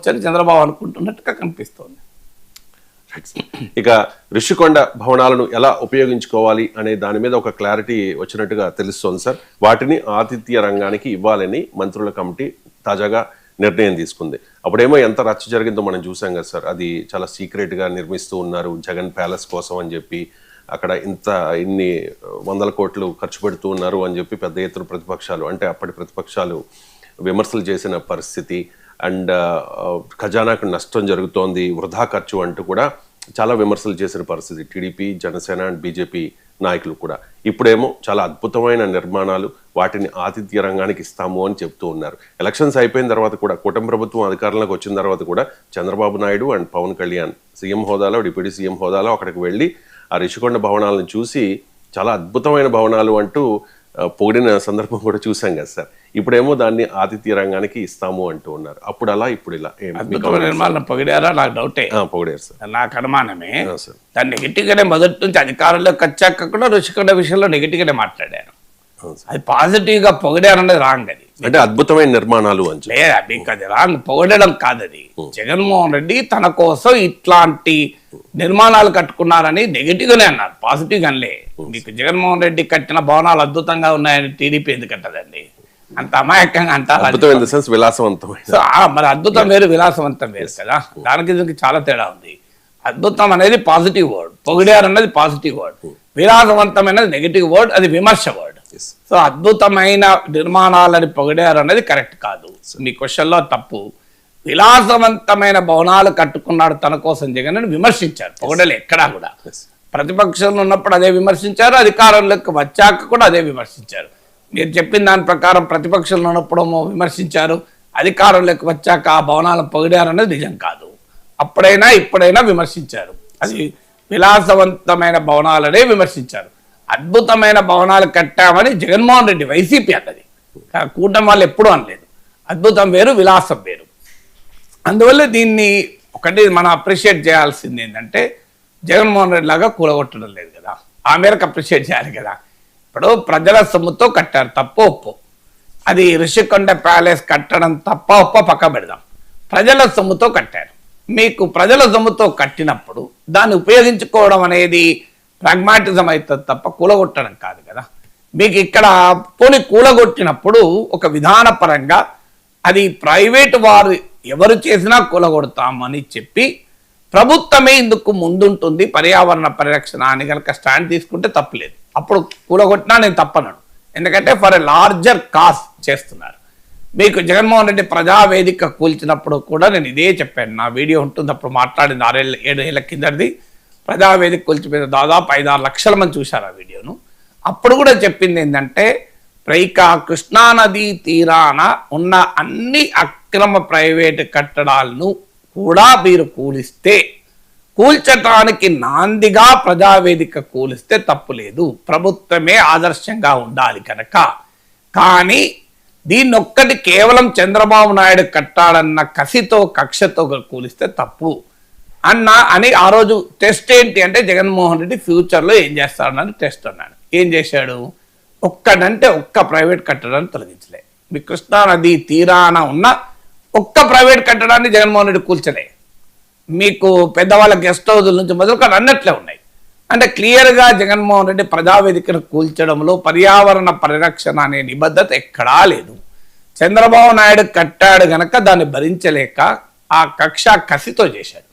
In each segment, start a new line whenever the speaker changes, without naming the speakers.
చంద్రబాబు అనుకుంటున్నట్టుగా కనిపిస్తోంది.
ఇక ఋషికొండ భవనాలను ఎలా ఉపయోగించుకోవాలి అనే దాని మీద ఒక క్లారిటీ వచ్చినట్టుగా తెలుస్తోంది సార్. వాటిని ఆతిథ్య రంగానికి ఇవ్వాలని మంత్రుల కమిటీ తాజాగా నిర్ణయం తీసుకుంది. అప్పుడేమో ఎంత రచ్చ జరిగిందో మనం చూసాం కదా సార్. అది చాలా సీక్రెట్గా నిర్మిస్తూ ఉన్నారు జగన్ ప్యాలెస్ కోసం అని చెప్పి, అక్కడ ఇన్ని వందల కోట్లు ఖర్చు పెడుతూ ఉన్నారు అని చెప్పి పెద్ద ఎత్తున ప్రతిపక్షాలు, అంటే అప్పటి ప్రతిపక్షాలు విమర్శలు చేసిన పరిస్థితి. అండ్ ఖజానాకు నష్టం జరుగుతోంది, వృధా ఖర్చు అంటూ కూడా చాలా విమర్శలు చేసిన పరిస్థితి టీడీపీ, జనసేన అండ్ బీజేపీ నాయకులు కూడా. ఇప్పుడేమో చాలా అద్భుతమైన నిర్మాణాలు, వాటిని ఆతిథ్య రంగానికి ఇస్తాము అని చెప్తూ ఉన్నారు. ఎలక్షన్స్ అయిపోయిన తర్వాత కూడా, కూటమి ప్రభుత్వం అధికారంలోకి వచ్చిన తర్వాత కూడా చంద్రబాబు నాయుడు అండ్ పవన్ కళ్యాణ్ సీఎం హోదాలో, డిప్యూటీ సీఎం హోదాలో అక్కడికి వెళ్ళి ఆ రిషికొండ భవనాలను చూసి చాలా అద్భుతమైన భవనాలు అంటూ పొగిడిన సందర్భం కూడా చూసాం కదా సార్. ఇప్పుడేమో దాన్ని ఆతిథ్య రంగానికి ఇస్తాము అంటూ ఉన్నారు. అప్పుడు అలా ఇప్పుడు ఇలా
నిర్మాణం పొగిడారా? నాకు డౌటే.
పొగిడారు సార్,
నాకు అనుమానమే. దాన్ని నెగిటివ్గానే మొదటి నుంచి అధికారంలోకి వచ్చాక కూడా ఋషికొండ విషయంలో నెగిటివ్గానే మాట్లాడారు. అది పాజిటివ్ గా పొగిడారన్నది రాంగ్. అది
అంటే అద్భుతమైన నిర్మాణాలు అని
లేదా మీకు అది రాంగ్, పొగడడం కాదు అది. జగన్మోహన్ రెడ్డి తన కోసం ఇట్లాంటి నిర్మాణాలు కట్టుకున్నారని నెగిటివ్ గానే అన్నారు, పాజిటివ్ గానే. మీకు జగన్మోహన్ రెడ్డి కట్టిన భవనాలు అద్భుతంగా ఉన్నాయని టీడీపీ ఎందుకు కట్టదండి? అంత అమాయకంగా అంటారు. మరి అద్భుతం వేరు, విలాసవంతం వేరు కదా. దానికి దీనికి చాలా తేడా ఉంది. అద్భుతం అనేది పాజిటివ్ వర్డ్, పొగిడారు అన్నది పాజిటివ్ వర్డ్, విలాసవంతమైనది నెగిటివ్ వర్డ్, అది విమర్శ వర్డ్. సో అద్భుతమైన నిర్మాణాలని పొగిడారు అన్నది కరెక్ట్ కాదు. మీ క్వశ్చన్లో తప్పు. విలాసవంతమైన భవనాలు కట్టుకున్నాడు తన కోసం జగన్ అని విమర్శించారు, పొగడలే ఎక్కడా కూడా. ప్రతిపక్షంలో ఉన్నప్పుడు అదే విమర్శించారు, అధికారంలోకి వచ్చాక కూడా అదే విమర్శించారు. మీరు చెప్పిన దాని ప్రకారం ప్రతిపక్షంలో ఉన్నప్పుడు విమర్శించారు, అధికారంలోకి వచ్చాక ఆ భవనాలను పొగిడారు అనేది నిజం కాదు. అప్పుడైనా ఇప్పుడైనా విమర్శించారు. అది విలాసవంతమైన భవనాలనే విమర్శించారు. అద్భుతమైన భవనాలు కట్టామని జగన్మోహన్ రెడ్డి వైసీపీ అన్నది, కూటమి వాళ్ళు ఎప్పుడూ అనలేదు. అద్భుతం వేరు, విలాసం వేరు. అందువల్ల దీన్ని ఒకటి మనం అప్రిషియేట్ చేయాల్సింది ఏంటంటే, జగన్మోహన్ రెడ్డి లాగా కూలగొట్టడం లేదు కదా, ఆ మేరకు అప్రిషియేట్ చేయాలి కదా. ఇప్పుడు ప్రజల సొమ్ముతో కట్టారు, తప్పో ఒప్పో. అది ఋషికొండ ప్యాలెస్ కట్టడం తప్ప ఒప్ప పక్క పెడదాం. ప్రజల సొమ్ముతో కట్టారు. మీకు ప్రజల సొమ్ముతో కట్టినప్పుడు దాన్ని ఉపయోగించుకోవడం అనేది ప్రాగ్మాటిజం అవుతుంది తప్ప కూలగొట్టడం కాదు కదా. మీకు ఇక్కడ పోనీ కూలగొట్టినప్పుడు ఒక విధానపరంగా అది ప్రైవేటు వారు ఎవరు చేసినా కూలగొడతామని చెప్పి ప్రభుత్వమే ఇందుకు ముందుంటుంది, పర్యావరణ పరిరక్షణ అని కనుక స్టాండ్ తీసుకుంటే తప్పలేదు. అప్పుడు కూలగొట్టినా నేను తప్పనను, ఎందుకంటే ఫర్ ఎ లార్జర్ కాజ్ చేస్తున్నారు. మీకు జగన్మోహన్ రెడ్డి ప్రజావేదిక కూల్చినప్పుడు కూడా నేను ఇదే చెప్పాను, నా వీడియో ఉంటుంది, అప్పుడు మాట్లాడింది 6-7 ఏళ్ల కిందది. ప్రజావేదిక కూల్చిపోయిన దాదాపు 5-6 లక్షల మంది చూశారు ఆ వీడియోను. అప్పుడు కూడా చెప్పింది ఏంటంటే, కృష్ణానదీ తీరాన ఉన్న అన్ని అక్రమ ప్రైవేటు కట్టడాలను కూడా మీరు కూల్చటానికి నాందిగా ప్రజావేదిక కూలిస్తే తప్పులేదు, ప్రభుత్వమే ఆదర్శంగా ఉండాలి కనుక. కానీ దీన్నొక్కటి కేవలం చంద్రబాబు నాయుడు కట్టాడన్న కసితో కక్షతో కూలిస్తే తప్పు అని ఆ రోజు టెస్ట్ ఏంటి అంటే, జగన్మోహన్ రెడ్డి ఫ్యూచర్లో ఏం చేస్తాడని టెస్ట్ అన్నాడు. ఏం చేశాడు? ఒక్క ప్రైవేట్ కట్టడాన్ని తొలగించలే. మీ కృష్ణానది తీరాన ఉన్న ఒక్క ప్రైవేట్ కట్టడాన్ని జగన్మోహన్ రెడ్డి కూల్చలే. మీకు పెద్దవాళ్ళ గెస్ట్ హౌజుల నుంచి మొదలుకొని అన్నట్లే ఉన్నాయి. అంటే క్లియర్గా జగన్మోహన్ రెడ్డి ప్రజావేదికను కూల్చడంలో పర్యావరణ పరిరక్షణ అనే నిబద్ధత ఎక్కడా లేదు. చంద్రబాబు నాయుడు కట్టాడు గనక దాన్ని భరించలేక ఆ కక్ష కసితో చేశాడు.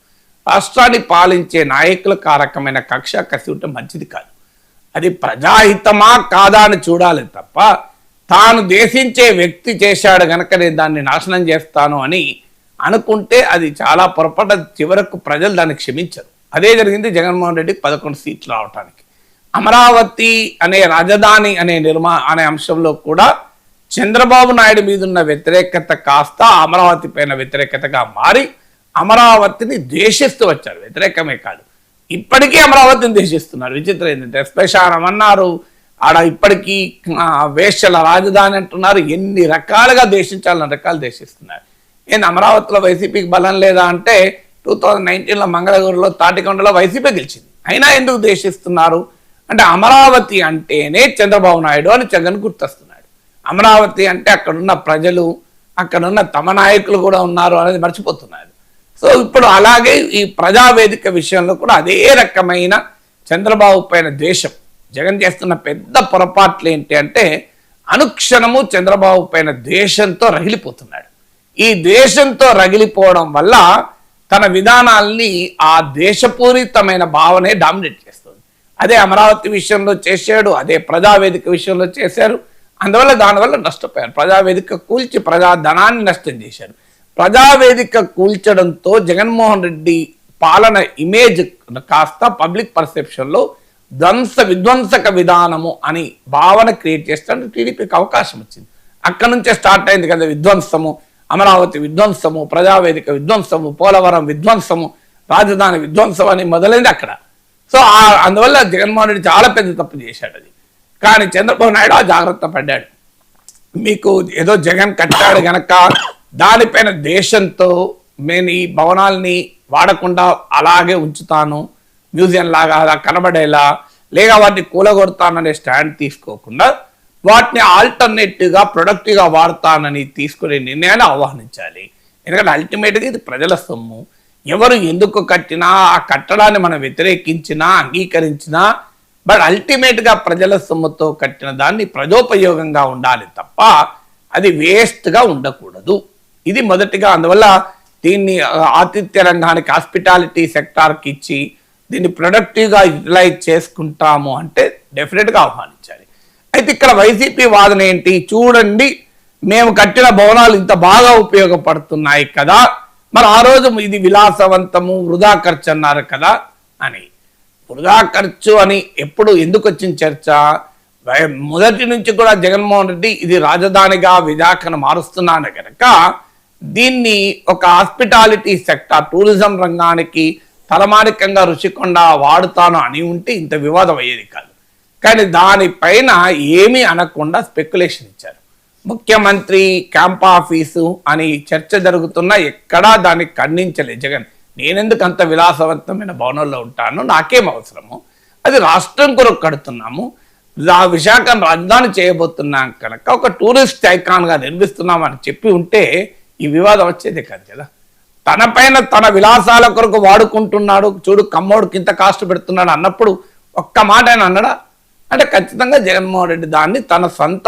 రాష్ట్రాన్ని పాలించే నాయకులకు ఆ రకమైన కక్ష కసి ఉంటే మంచిది కాదు. అది ప్రజాహితమా కాదా అని చూడాలి తప్ప, తాను దేశించే వ్యక్తి చేశాడు గనక నేను దాన్ని నాశనం చేస్తాను అని అనుకుంటే అది చాలా పొరపాటు. చివరకు ప్రజలు దాన్ని క్షమించరు. అదే జరిగింది జగన్మోహన్ రెడ్డికి 11 సీట్లు రావటానికి. అమరావతి అనే రాజధాని అనే అంశంలో కూడా చంద్రబాబు నాయుడు మీద ఉన్న వ్యతిరేకత కాస్త అమరావతి పైన వ్యతిరేకతగా మారి అమరావతిని ద్వేషిస్తూ వచ్చారు. వ్యతిరేకమే కాదు, ఇప్పటికీ అమరావతిని ద్వేషిస్తున్నారు. విచిత్రం ఏంటంటే, శ్మశానం అన్నారు, ఆడ ఇప్పటికీ వేశ్యల రాజధాని అంటున్నారు. ఎన్ని రకాలుగా ద్వేషించాలని రకాలు ద్వేషిస్తున్నారు. ఏంది అమరావతిలో వైసీపీకి బలం లేదా అంటే, 2019లో మంగళగిరిలో తాటికొండలో వైసీపీ గెలిచింది, అయినా ఎందుకు ద్వేషిస్తున్నారు అంటే, అమరావతి అంటేనే చంద్రబాబు నాయుడు అని జగన్ గుర్తొస్తున్నాడు. అమరావతి అంటే అక్కడున్న ప్రజలు, అక్కడ ఉన్న తమ నాయకులు కూడా ఉన్నారు అనేది మర్చిపోతున్నారు. సో ఇప్పుడు అలాగే ఈ ప్రజావేదిక విషయంలో కూడా అదే రకమైన చంద్రబాబు పైన ద్వేషం. జగన్ చేస్తున్న పెద్ద పొరపాట్లు ఏంటి అంటే అనుక్షణము చంద్రబాబు పైన ద్వేషంతో రగిలిపోతున్నాడు. ఈ ద్వేషంతో రగిలిపోవడం వల్ల తన విధానాల్ని ఆ ద్వేషపూరితమైన భావనే డామినేట్ చేస్తుంది. అదే అమరావతి విషయంలో చేశాడు, అదే ప్రజావేదిక విషయంలో చేశారు. అందువల్ల దానివల్ల నష్టపోయారు. ప్రజావేదిక కూల్చి ప్రజాధనాన్ని నష్టం చేశారు. ప్రజావేదిక కూల్చడంతో జగన్మోహన్ రెడ్డి పాలన ఇమేజ్ కాస్త పబ్లిక్ పర్సెప్షన్లో విధ్వంసక విధానము అని భావన క్రియేట్ చేస్తానికి టీడీపీకి అవకాశం వచ్చింది. అక్కడ నుంచే స్టార్ట్ అయింది కదా విధ్వంసము, అమరావతి విధ్వంసము, ప్రజావేదిక విధ్వంసము, పోలవరం విధ్వంసము, రాజధాని విధ్వంసం అని మొదలైంది అక్కడ. సో అందువల్ల జగన్మోహన్ రెడ్డి చాలా పెద్ద తప్పు చేశాడు అది. కానీ చంద్రబాబు నాయుడు ఆ జాగ్రత్త పడ్డాడు. మీకు ఏదో జగన్ కట్టాడు గనక దానిపైన దేశంతో నేను ఈ భవనాల్ని వాడకుండా అలాగే ఉంచుతాను, మ్యూజియం లాగా అలా కనబడేలా, లేక వాటిని కూలగొడతాననే స్టాండ్ తీసుకోకుండా వాటిని ఆల్టర్నేటివ్గా ప్రొడక్టివ్గా వాడతానని తీసుకునే నిర్ణయాన్ని ఆహ్వానించాలి. ఎందుకంటే అల్టిమేట్గా ఇది ప్రజల సొమ్ము. ఎవరు ఎందుకు కట్టినా ఆ కట్టడాన్ని మనం వ్యతిరేకించినా అంగీకరించినా బట్ అల్టిమేట్గా ప్రజల సొమ్ముతో కట్టిన దాన్ని ప్రజోపయోగంగా ఉండాలి తప్ప అది వేస్ట్గా ఉండకూడదు. ఇది మొదటిగా. అందువల్ల దీన్ని ఆతిథ్య రంగానికి హాస్పిటాలిటీ సెక్టార్కి ఇచ్చి దీన్ని ప్రొడక్టివ్గా యూటిలైజ్ చేసుకుంటాము అంటే డెఫినెట్గా ఆహ్వానించాలి. అయితే ఇక్కడ వైసీపీ వాదన ఏంటి? చూడండి మేము కట్టిన భవనాలు ఇంత బాగా ఉపయోగపడుతున్నాయి కదా, మరి ఆ రోజు ఇది విలాసవంతము వృధా ఖర్చు అన్నారు కదా అని. వృధా ఖర్చు అని ఎప్పుడు ఎందుకు వచ్చిన చర్చ? మొదటి నుంచి కూడా జగన్మోహన్ రెడ్డి ఇది రాజధానిగా విశాఖను మారుస్తున్నాను కనుక దీన్ని ఒక హాస్పిటాలిటీ సెక్టార్ టూరిజం రంగానికి తలమానికంగా రుషికొండ వాడుతాను అని ఉంటే ఇంత వివాదం అయ్యేది కాదు. కానీ దానిపైన ఏమీ అనకుండా స్పెక్యులేషన్ ఇచ్చారు. ముఖ్యమంత్రి క్యాంప్ ఆఫీసు అని చర్చ జరుగుతున్నా ఎక్కడా దాన్ని ఖండించలేదు జగన్. నేనెందుకు అంత విలాసవంతమైన భవనంలో ఉంటాను, నాకేం అవసరము, అది రాష్ట్రం కొరకు కడుతున్నాము, విశాఖను రాజధాని చేయబోతున్నాం కనుక ఒక టూరిస్ట్ ఐకాన్గా నిర్మిస్తున్నామని చెప్పి ఉంటే ఈ వివాదం వచ్చేదే కాదు కదా. తన పైన తన విలాసాల కొరకు వాడుకుంటున్నాడు, చూడు కమ్మోడికి ఇంత కాస్ట్ పెడుతున్నాడు అన్నప్పుడు ఒక్క మాట ఆయన అన్నాడా? అంటే ఖచ్చితంగా జగన్మోహన్ రెడ్డి దాన్ని తన సొంత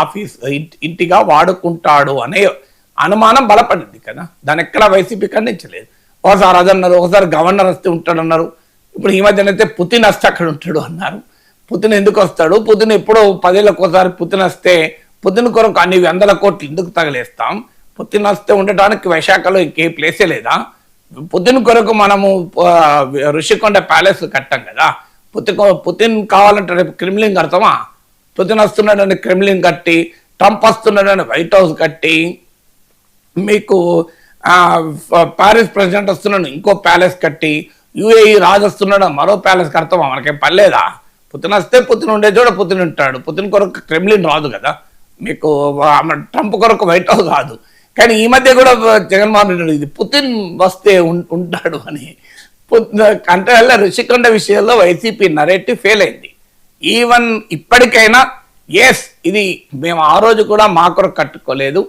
ఆఫీస్ ఇంటిగా వాడుకుంటాడు అనే అనుమానం బలపడింది కదా. దాని ఎక్కడ వైసీపీ ఖండించలేదు. ఒకసారి అదన్నారు, ఒకసారి గవర్నర్ వస్తే ఉంటాడన్నారు. ఇప్పుడు ఈ మధ్యన అయితే పుతిన్ వస్తే అక్కడ ఉంటాడు అన్నారు. పుతిన్ ఎందుకు వస్తాడు? పుతిన్ ఎప్పుడో 10 ఏళ్ళకి ఒకసారి పుతిన్ వస్తే పుతిన్ కొరకు అన్ని 100 కోట్లు ఎందుకు తగలేస్తాం? పుతిన్ వస్తే ఉండటానికి వైశాఖలో ఇంకే ప్లేసే లేదా? పుతిన్ కొరకు మనము ఋషికొండ ప్యాలెస్ కట్టాం కదా. పుతిన్ కావాలంటే రేపు క్రెమ్లిన్ కడతామా? పుతిన్ వస్తున్నాడని క్రెమ్లిన్ కట్టి, ట్రంప్ వస్తున్నాడని వైట్ హౌస్ కట్టి, మీకు పారిస్ ప్రెసిడెంట్ వస్తున్నాడు ఇంకో ప్యాలెస్ కట్టి, యుఏఈ రాజు వస్తున్నాడు మరో ప్యాలెస్ కడతామా? మనకేం పర్లేదా? పుతిన్ వస్తే పుతిన్ ఉండే చోట పుతిన్ ఉంటాడు. పుతిన్ కొరకు క్రెమ్లిన్ రాదు కదా. మీకు ట్రంప్ కొరకు వైట్ హౌస్ రాదు. కానీ ఈ మధ్య కూడా జగన్మోహన్ రెడ్డి ఇది పుతిన్ వస్తే ఉంటాడు అని అంటే వల్ల ఋషికొండ విషయంలో వైసీపీ నరేటివ్ ఫెయిల్ అయింది. ఈవెన్ ఇప్పటికైనా ఎస్ ఇది మేము ఆ రోజు కూడా మా కొరకు కట్టుకోలేదు,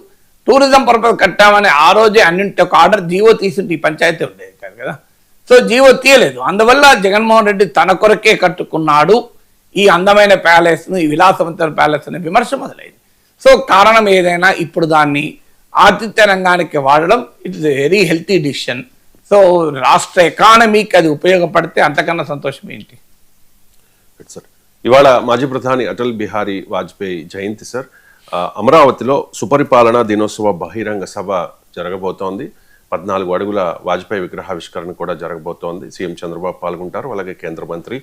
టూరిజం పర్పస్ కట్టామని ఆ రోజే అన్నింటి ఒక ఆర్డర్ జీవో తీసుంటే ఈ పంచాయతీ ఉండేది కాదు కదా. సో జీవో తీయలేదు. అందువల్ల జగన్మోహన్ రెడ్డి తన కొరకే కట్టుకున్నాడు ఈ అందమైన ప్యాలెస్ను, ఈ విలాసవంతమైన ప్యాలెస్ అనే విమర్శ మొదలైంది. సో కారణం ఏదైనా ఇప్పుడు దాన్ని ఆతిథ్య రంగానికి వాడడం it is a very healthy decision. So రాష్ట్ర ఎకానమీకి అది ఉపయోగపడితే అంతకన్నా సంతోషం ఏంటి?
సార్ ఇవాళ మాజీ ప్రధాని అటల్ బిహారీ వాజ్పేయి జయంతి సార్. అమరావతిలో సుపరిపాలన దినోత్సవ బహిరంగ సభ జరగబోతోంది. 14 అడుగుల వాజ్పేయి విగ్రహావిష్కరణ కూడా జరగబోతోంది. సీఎం చంద్రబాబు పాల్గొంటారు, అలాగే కేంద్ర మంత్రి